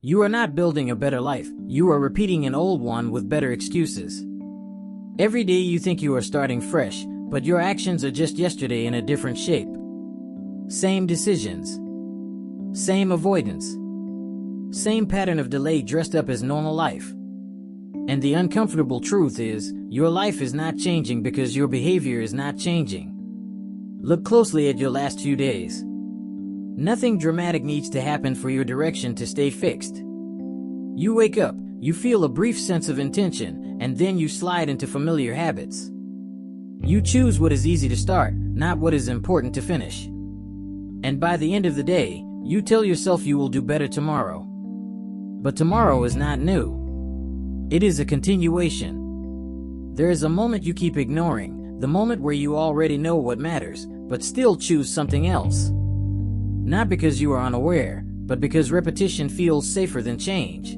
You are not building a better life, you are repeating an old one with better excuses. Every day you think you are starting fresh, but your actions are just yesterday in a different shape. Same decisions. Same avoidance. Same pattern of delay dressed up as normal life. And the uncomfortable truth is, your life is not changing because your behavior is not changing. Look closely at your last few days. Nothing dramatic needs to happen for your direction to stay fixed. You wake up, you feel a brief sense of intention, and then you slide into familiar habits. You choose what is easy to start, not what is important to finish. And by the end of the day, you tell yourself you will do better tomorrow. But tomorrow is not new. It is a continuation. There is a moment you keep ignoring, the moment where you already know what matters, but still choose something else. Not because you are unaware, but because repetition feels safer than change.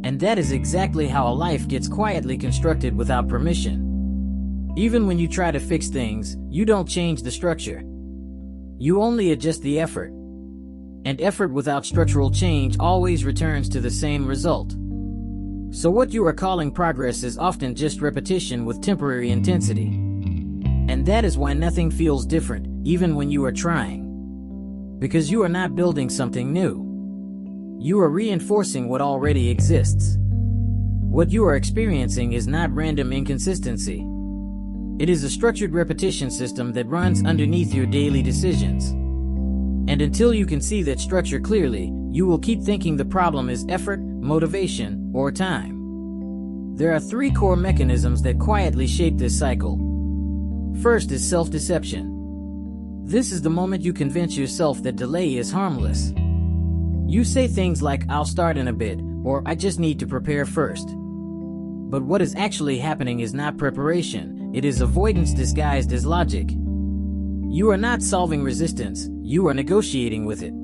And that is exactly how a life gets quietly constructed without permission. Even when you try to fix things, you don't change the structure. You only adjust the effort. And effort without structural change always returns to the same result. So what you are calling progress is often just repetition with temporary intensity. And that is why nothing feels different, even when you are trying. Because you are not building something new. You are reinforcing what already exists. What you are experiencing is not random inconsistency. It is a structured repetition system that runs underneath your daily decisions. And until you can see that structure clearly, you will keep thinking the problem is effort, motivation, or time. There are three core mechanisms that quietly shape this cycle. First is self-deception. This is the moment you convince yourself that delay is harmless. You say things like, "I'll start in a bit," or "I just need to prepare first." But what is actually happening is not preparation, it is avoidance disguised as logic. You are not solving resistance, you are negotiating with it.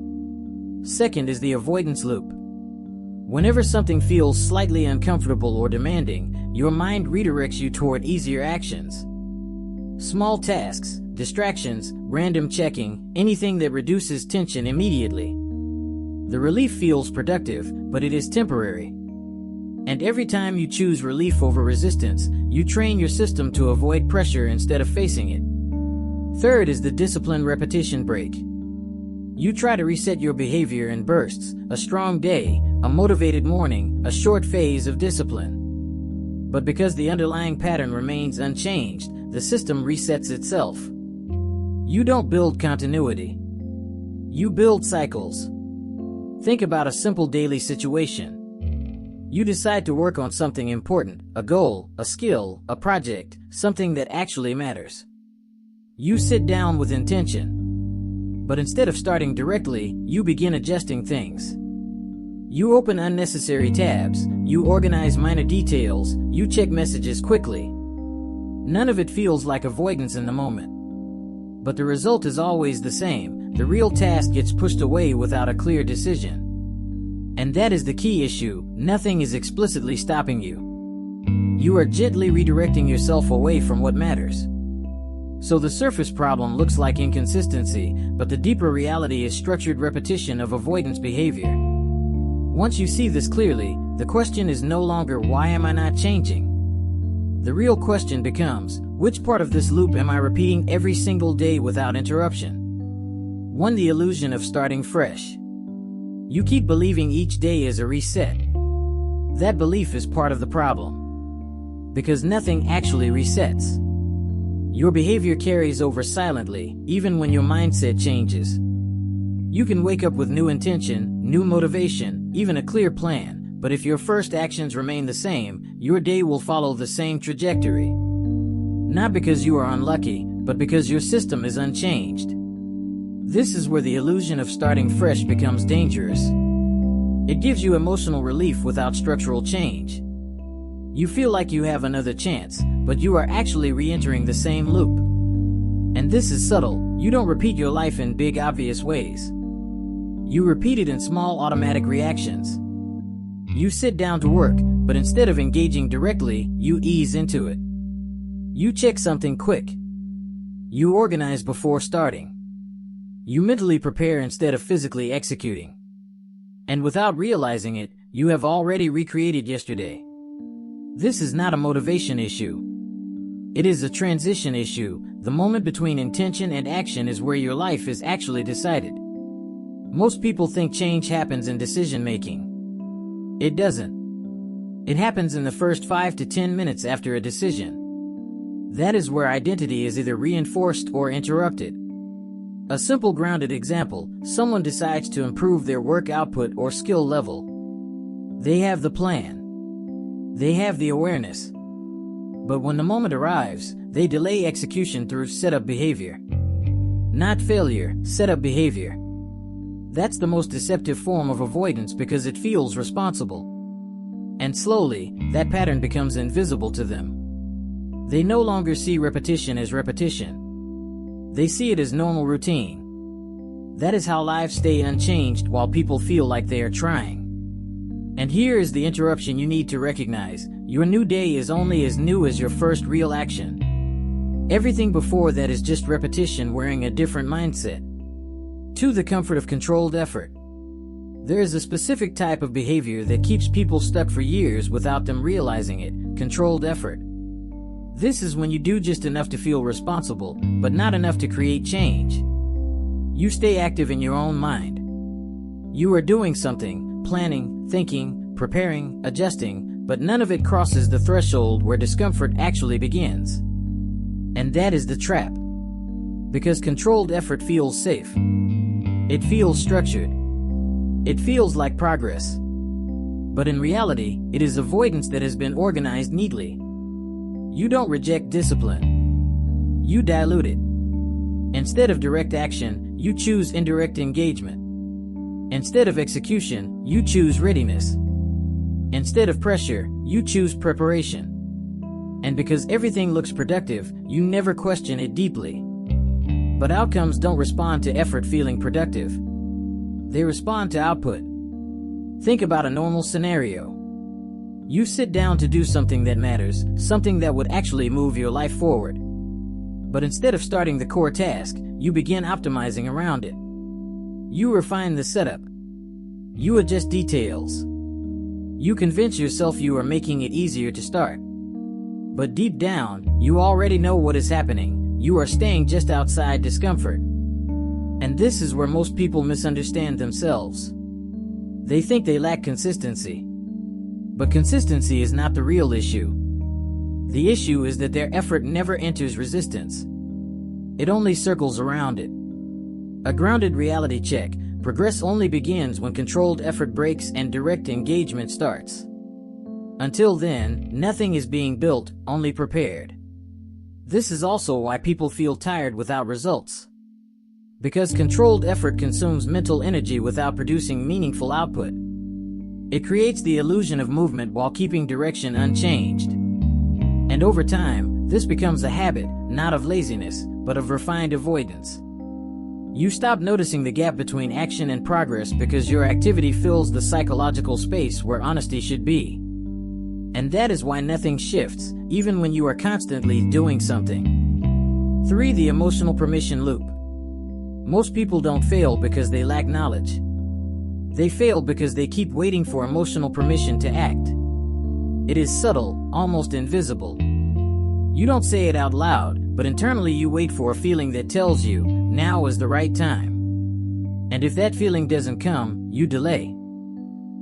Second is the avoidance loop. Whenever something feels slightly uncomfortable or demanding, your mind redirects you toward easier actions. Small tasks, distractions, random checking, anything that reduces tension immediately. The relief feels productive, but it is temporary. And every time you choose relief over resistance, you train your system to avoid pressure instead of facing it. Third is the discipline repetition break. You try to reset your behavior in bursts, a strong day, a motivated morning, a short phase of discipline. But because the underlying pattern remains unchanged, the system resets itself. You don't build continuity. You build cycles. Think about a simple daily situation. You decide to work on something important, a goal, a skill, a project, something that actually matters. You sit down with intention. But instead of starting directly, you begin adjusting things. You open unnecessary tabs, you organize minor details, you check messages quickly. None of it feels like avoidance in the moment. But the result is always the same. The real task gets pushed away without a clear decision. And that is the key issue. Nothing is explicitly stopping you. You are gently redirecting yourself away from what matters. So the surface problem looks like inconsistency, but the deeper reality is structured repetition of avoidance behavior. Once you see this clearly, the question is no longer why am I not changing? The real question becomes, which part of this loop am I repeating every single day without interruption? 1. The illusion of starting fresh. You keep believing each day is a reset. That belief is part of the problem. Because nothing actually resets. Your behavior carries over silently, even when your mindset changes. You can wake up with new intention, new motivation, even a clear plan. But if your first actions remain the same, your day will follow the same trajectory. Not because you are unlucky, but because your system is unchanged. This is where the illusion of starting fresh becomes dangerous. It gives you emotional relief without structural change. You feel like you have another chance, but you are actually re-entering the same loop. And this is subtle. You don't repeat your life in big, obvious ways. You repeat it in small, automatic reactions. You sit down to work, but instead of engaging directly, you ease into it. You check something quick. You organize before starting. You mentally prepare instead of physically executing. And without realizing it, you have already recreated yesterday. This is not a motivation issue. It is a transition issue. The moment between intention and action is where your life is actually decided. Most people think change happens in decision-making. It doesn't. It happens in the first 5 to 10 minutes after a decision. That is where identity is either reinforced or interrupted. A simple grounded example, someone decides to improve their work output or skill level. They have the plan. They have the awareness. But when the moment arrives, they delay execution through setup behavior. Not failure, setup behavior. That's the most deceptive form of avoidance because it feels responsible. And slowly, that pattern becomes invisible to them. They no longer see repetition as repetition. They see it as normal routine. That is how lives stay unchanged while people feel like they are trying. And here is the interruption you need to recognize. Your new day is only as new as your first real action. Everything before that is just repetition wearing a different mindset. 2. The comfort of controlled effort. There is a specific type of behavior that keeps people stuck for years without them realizing it: controlled effort. This is when you do just enough to feel responsible, but not enough to create change. You stay active in your own mind. You are doing something, planning, thinking, preparing, adjusting, but none of it crosses the threshold where discomfort actually begins. And that is the trap. Because controlled effort feels safe. It feels structured. It feels like progress. But in reality, it is avoidance that has been organized neatly. You don't reject discipline. You dilute it. Instead of direct action, you choose indirect engagement. Instead of execution, you choose readiness. Instead of pressure, you choose preparation. And because everything looks productive, you never question it deeply. But outcomes don't respond to effort feeling productive. They respond to output. Think about a normal scenario. You sit down to do something that matters, something that would actually move your life forward. But instead of starting the core task, you begin optimizing around it. You refine the setup. You adjust details. You convince yourself you are making it easier to start. But deep down, you already know what is happening. You are staying just outside discomfort. And this is where most people misunderstand themselves. They think they lack consistency. But consistency is not the real issue. The issue is that their effort never enters resistance. It only circles around it. A grounded reality check: progress only begins when controlled effort breaks and direct engagement starts. Until then, nothing is being built, only prepared. This is also why people feel tired without results. Because controlled effort consumes mental energy without producing meaningful output. It creates the illusion of movement while keeping direction unchanged. And over time, this becomes a habit, not of laziness, but of refined avoidance. You stop noticing the gap between action and progress because your activity fills the psychological space where honesty should be. And that is why nothing shifts, even when you are constantly doing something. 3. The emotional permission loop. Most people don't fail because they lack knowledge. They fail because they keep waiting for emotional permission to act. It is subtle, almost invisible. You don't say it out loud, but internally you wait for a feeling that tells you, now is the right time. And if that feeling doesn't come, you delay.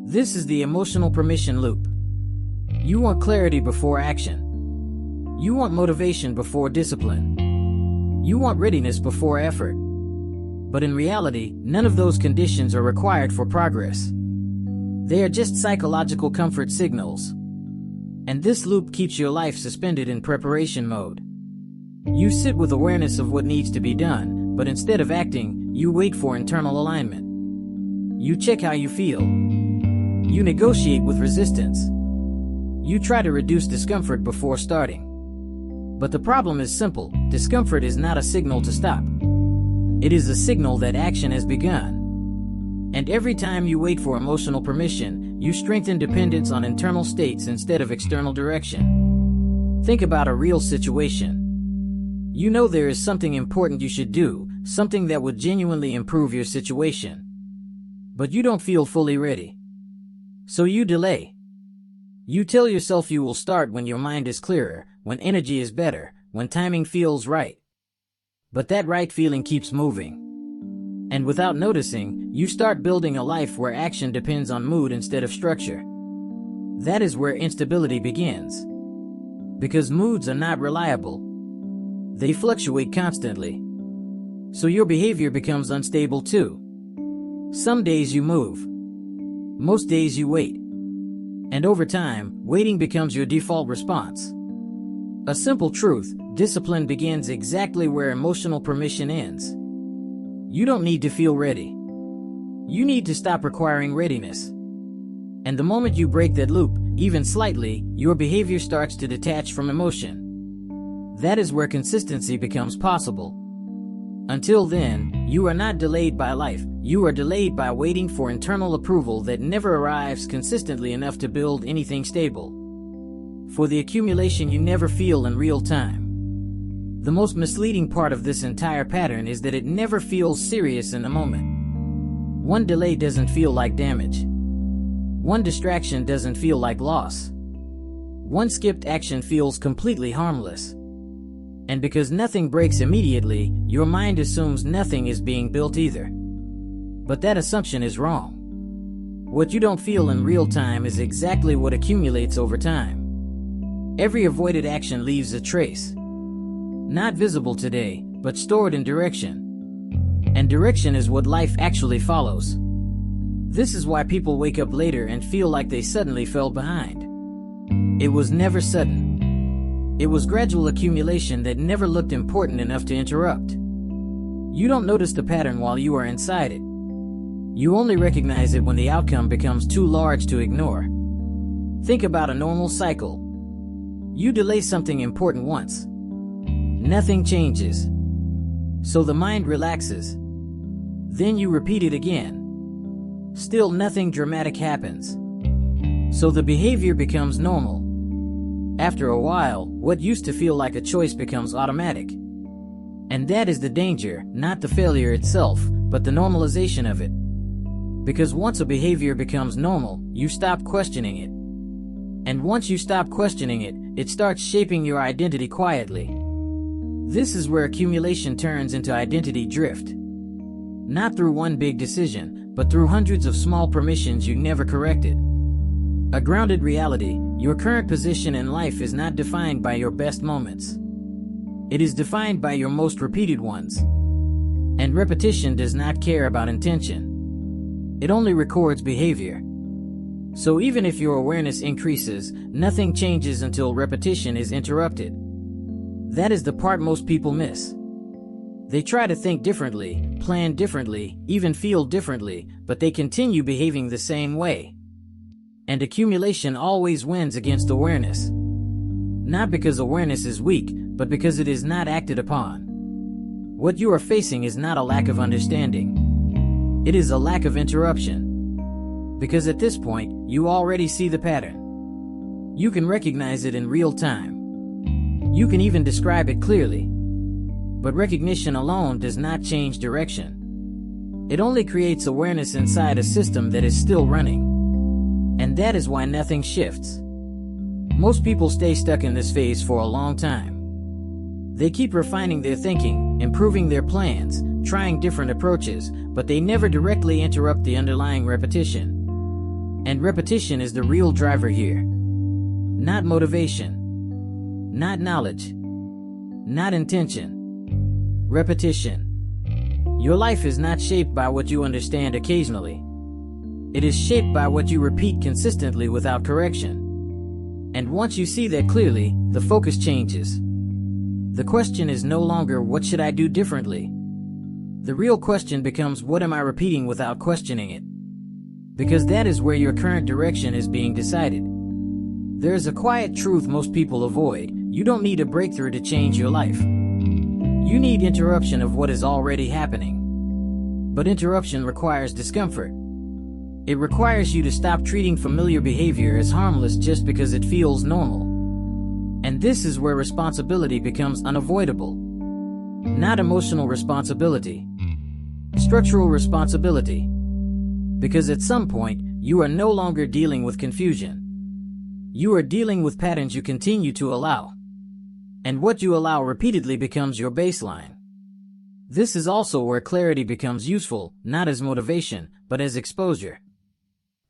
This is the emotional permission loop. You want clarity before action. You want motivation before discipline. You want readiness before effort. But in reality, none of those conditions are required for progress. They are just psychological comfort signals. And this loop keeps your life suspended in preparation mode. You sit with awareness of what needs to be done, but instead of acting, you wait for internal alignment. You check how you feel. You negotiate with resistance. You try to reduce discomfort before starting. But the problem is simple: discomfort is not a signal to stop. It is a signal that action has begun. And every time you wait for emotional permission, you strengthen dependence on internal states instead of external direction. Think about a real situation. You know there is something important you should do, something that would genuinely improve your situation. But you don't feel fully ready. So you delay. You tell yourself you will start when your mind is clearer, when energy is better, when timing feels right. But that right feeling keeps moving. And without noticing, you start building a life where action depends on mood instead of structure. That is where instability begins. Because moods are not reliable. They fluctuate constantly. So your behavior becomes unstable too. Some days you move. Most days you wait. And over time, waiting becomes your default response. A simple truth, discipline begins exactly where emotional permission ends. You don't need to feel ready. You need to stop requiring readiness. And the moment you break that loop, even slightly, your behavior starts to detach from emotion. That is where consistency becomes possible. Until then, you are not delayed by life, you are delayed by waiting for internal approval that never arrives consistently enough to build anything stable. For the accumulation you never feel in real time. The most misleading part of this entire pattern is that it never feels serious in the moment. One delay doesn't feel like damage. One distraction doesn't feel like loss. One skipped action feels completely harmless. And because nothing breaks immediately, your mind assumes nothing is being built either. But that assumption is wrong. What you don't feel in real time is exactly what accumulates over time. Every avoided action leaves a trace. Not visible today, but stored in direction. And direction is what life actually follows. This is why people wake up later and feel like they suddenly fell behind. It was never sudden. It was gradual accumulation that never looked important enough to interrupt. You don't notice the pattern while you are inside it. You only recognize it when the outcome becomes too large to ignore. Think about a normal cycle. You delay something important once. Nothing changes. So the mind relaxes. Then you repeat it again. Still nothing dramatic happens. So the behavior becomes normal. After a while, what used to feel like a choice becomes automatic. And that is the danger, not the failure itself, but the normalization of it. Because once a behavior becomes normal, you stop questioning it. And once you stop questioning it, it starts shaping your identity quietly. This is where accumulation turns into identity drift. Not through one big decision, but through hundreds of small permissions you never corrected. A grounded reality, your current position in life is not defined by your best moments. It is defined by your most repeated ones. And repetition does not care about intention. It only records behavior. So even if your awareness increases, nothing changes until repetition is interrupted. That is the part most people miss. They try to think differently, plan differently, even feel differently, but they continue behaving the same way. And accumulation always wins against awareness. Not because awareness is weak, but because it is not acted upon. What you are facing is not a lack of understanding. It is a lack of interruption. Because at this point, you already see the pattern. You can recognize it in real time. You can even describe it clearly. But recognition alone does not change direction. It only creates awareness inside a system that is still running. And that is why nothing shifts. Most people stay stuck in this phase for a long time. They keep refining their thinking, improving their plans, trying different approaches, but they never directly interrupt the underlying repetition. And repetition is the real driver here. Not motivation. Not knowledge. Not intention. Repetition. Your life is not shaped by what you understand occasionally. It is shaped by what you repeat consistently without correction. And once you see that clearly, the focus changes. The question is no longer what should I do differently? The real question becomes what am I repeating without questioning it? Because that is where your current direction is being decided. There is a quiet truth most people avoid. You don't need a breakthrough to change your life. You need interruption of what is already happening. But interruption requires discomfort. It requires you to stop treating familiar behavior as harmless just because it feels normal. And this is where responsibility becomes unavoidable. Not emotional responsibility. Structural responsibility. Because at some point, you are no longer dealing with confusion. You are dealing with patterns you continue to allow. And what you allow repeatedly becomes your baseline. This is also where clarity becomes useful, not as motivation, but as exposure.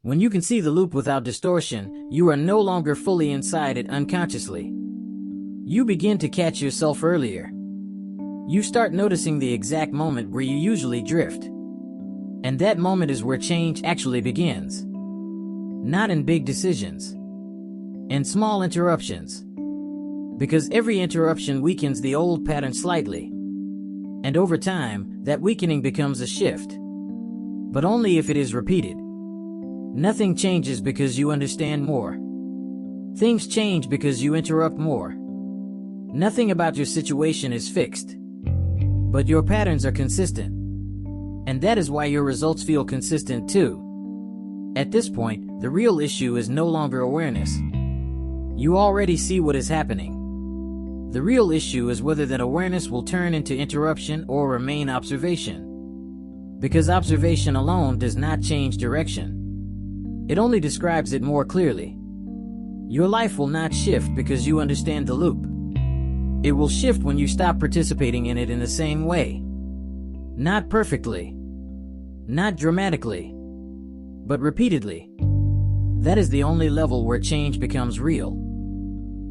When you can see the loop without distortion, you are no longer fully inside it unconsciously. You begin to catch yourself earlier. You start noticing the exact moment where you usually drift. And that moment is where change actually begins. Not in big decisions. In small interruptions. Because every interruption weakens the old pattern slightly. And over time, that weakening becomes a shift. But only if it is repeated. Nothing changes because you understand more. Things change because you interrupt more. Nothing about your situation is fixed. But your patterns are consistent. And that is why your results feel consistent too. At this point, the real issue is no longer awareness. You already see what is happening. The real issue is whether that awareness will turn into interruption or remain observation. Because observation alone does not change direction. It only describes it more clearly. Your life will not shift because you understand the loop. It will shift when you stop participating in it in the same way. Not perfectly. Not dramatically. But repeatedly. That is the only level where change becomes real.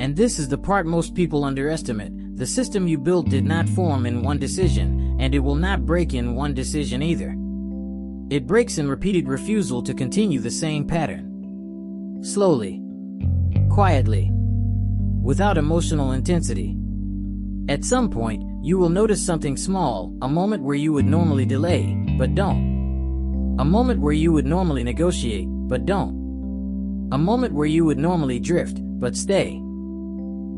And this is the part most people underestimate. The system you built did not form in one decision, and it will not break in one decision either. It breaks in repeated refusal to continue the same pattern. Slowly. Quietly. Without emotional intensity. At some point, you will notice something small, a moment where you would normally delay, but don't. A moment where you would normally negotiate, but don't. A moment where you would normally drift, but stay.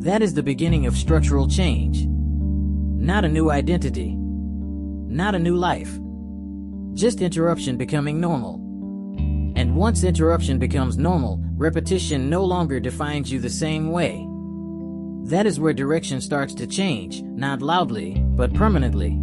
That is the beginning of structural change. Not a new identity. Not a new life. Just interruption becoming normal. And once interruption becomes normal, repetition no longer defines you the same way. That is where direction starts to change, not loudly, but permanently.